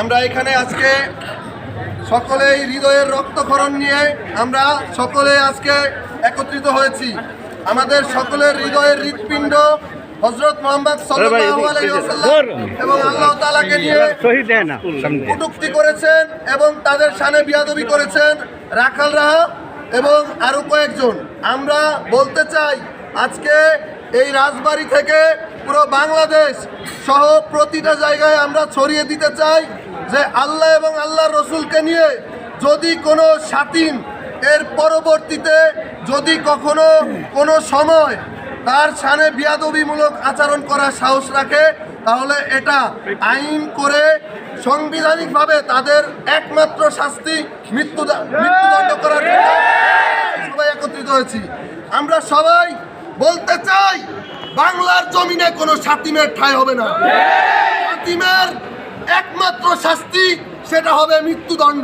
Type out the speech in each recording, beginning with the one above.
আমরা এখানে আজকে সকলেই হৃদয়ের রক্তক্ষরণ নিয়ে আমরা সকলে আজকে একত্রিত হয়েছি। আমাদের সকলের হৃদয়ের হৃৎপিণ্ড হযরত মুহাম্মদ সাল্লাল্লাহু আলাইহি ওয়াসাল্লাম এবং আল্লাহ তাআলাকে নিয়ে কটূক্তি করেছেন এবং তাদের শানে বিয়াদবি করেছেন রাখাল রাহা এবং আরো কয়েকজন। আমরা বলতে চাই আজকে এই রাজবাড়ী থেকে পুরো বাংলাদেশ সহ প্রতিটা জায়গায় আমরা ছড়িয়ে দিতে চাই যে আল্লাহ এবং আল্লাহর রসুলকে নিয়ে যদি কোনো শাতিম এর পরবর্তীতে যদি কখনো কোনো সময় তার শানে বিয়াদবিমূলক আচরণ করার সাহস রাখে তাহলে এটা আইন করে সাংবিধানিকভাবে তাদের একমাত্র শাস্তি মৃত্যুদণ্ড করার জন্য সবাই একত্রিত হয়েছি। আমরা সবাই বলতে চাই বাংলার জমিনে কোনো শাতিমের ঠাঁই হবে না। শাতিমের একমাত্র শাস্তি সেটা হবে মৃত্যুদণ্ড,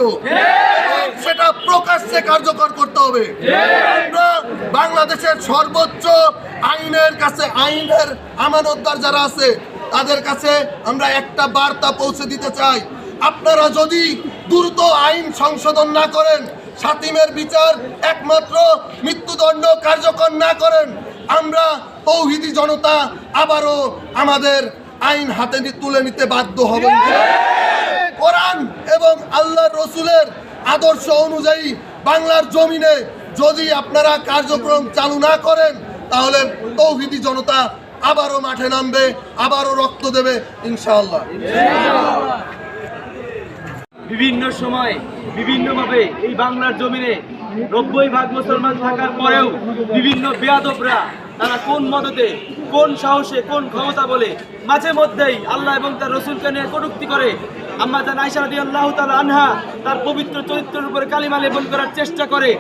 সেটা প্রকাশ্যে কার্যকর করতে হবে। আমরা বাংলাদেশের সর্বোচ্চ আইনের কাছে, আইনের আমানতদার যারা আছে তাদের কাছে আমরা একটা বার্তা পৌঁছে দিতে চাই, আপনারা যদি দ্রুত আইন সংশোধন না করেন, শাতিমের বিচার একমাত্র মৃত্যুদণ্ড কার্যকর না করেন, আমরা তৌহিদি জনতা আবারও আমাদের আইন হাতে তুলে নিতে বাধ্য হব। কোরআন এবং আল্লাহর রসুলের আদর্শ অনুযায়ী বাংলার জমিনে যদি আপনারা কার্যক্রম চালু না করেন তাহলে তৌহিদি জনতা আবারও মাঠে নামবে, আবারও রক্ত দেবে ইনশাআল্লাহ। বিভিন্ন সময় বিভিন্নভাবে এই বাংলার জমিনে 90% মুসলমান থাকার পরেও বিভিন্ন বেয়াদবরা তারা কোন মদতে, কোন সাহসে, কোন ক্ষমতা বলে মাঝে মধ্যেই আল্লাহ এবং তার রসুলকে নিয়ে কটূক্তি করে। আম্মা জান আয়েশা রাদিয়াল্লাহু তাআলা আনহা তার পবিত্র চরিত্রের উপরে কালিমা লেপন করার চেষ্টা করে।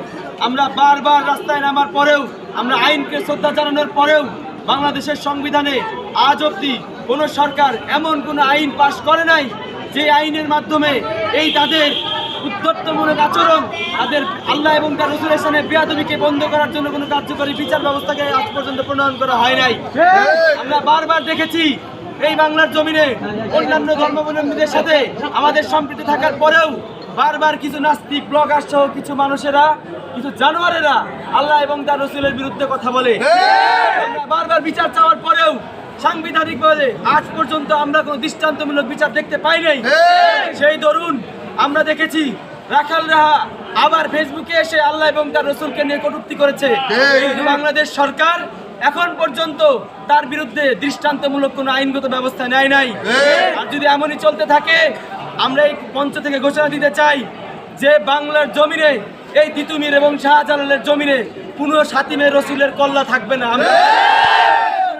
আমরা বারবার রাস্তায় নামার পরেও, আমরা আইনকে শ্রদ্ধা জানানোর পরেও বাংলাদেশের সংবিধানে আজ অবধি কোনো সরকার এমন কোনো আইন পাশ করে নাই যে আইনের মাধ্যমে এই তাদের উদ্ধত্তমূলক আচরণ, তাদের আল্লাহ এবং তার রসুলের সামনে বেয়াদবিকে বন্ধ করার জন্য কোনো কার্যকরী বিচার ব্যবস্থাকে আজ পর্যন্ত প্রণয়ন করা হয় নাই। আমরা বারবার দেখেছি এই বাংলার জমিনে অন্যান্য ধর্মাবলম্বীদের সাথে আমাদের সম্পৃক্ত থাকার পরেও বারবার কিছু নাস্তিক ব্লগার সহ কিছু মানুষেরা, কিছু জানোয়ারেরা আল্লাহ এবং তার রসুলের বিরুদ্ধে কথা বলে। আমরা বারবার বিচার চাওয়ার পরেও সাংবিধানিকভাবে আজ পর্যন্ত আমরা কোনো দৃষ্টান্তমূলক বিচার দেখতে পাই নাই। সেই দরুন আমরা দেখেছি রাখাল রাহা আবার ফেসবুকে এসে আল্লাহ এবং তার রসুলকে নিয়ে কটূক্তি করেছে, কিন্তু বাংলাদেশ সরকার এখন পর্যন্ত তার বিরুদ্ধে দৃষ্টান্তমূলক কোনো আইনগত ব্যবস্থা নেয় নাই। আর যদি এমনই চলতে থাকে আমরা এই মঞ্চ থেকে ঘোষণা দিতে চাই যে বাংলার জমিনে এই তিতুমির এবং শাহজালালের জমিনে কোনো শাতিমের রসুলের কল্লা থাকবে না, আমরা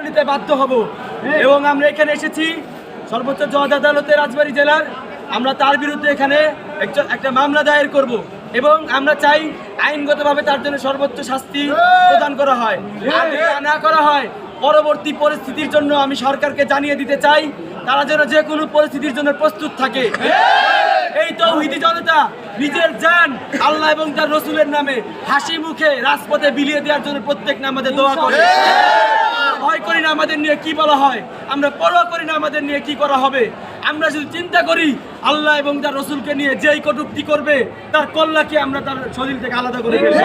নিতে বাধ্য হব। এবং আমরা এখানে এসেছি সর্বোচ্চ জজ আদালতে রাজবাড়ী জেলার, আমরা তার বিরুদ্ধে এখানে একটা মামলা দায়ের করব এবং আমরা চাই আইনগতভাবে তার জন্য সর্বোচ্চ শাস্তি প্রদান করা হয়। যদি না করা হয় পরবর্তী পরিস্থিতির জন্য আমি সরকারকে জানিয়ে দিতে চাই তারা যেন যে কোনো পরিস্থিতির জন্য প্রস্তুত থাকে। এই তৌহিদি জনতা নিজের জান আল্লাহ এবং তার রসুলের নামে হাসি মুখে রাজপথে বিলিয়ে দেওয়ার জন্য প্রত্যেক নামাজে দোয়া করে। ভয় করি না আমাদের নিয়ে কি বলা হয়, আমরা পরোয়া করি না আমাদের নিয়ে কি করা হবে। আমরা যদি চিন্তা করি আল্লাহ এবং তার রসুলকে নিয়ে যেই কটূক্তি করবে তার কল্যাণকে আমরা তার শরীর থেকে আলাদা করে ফেলব।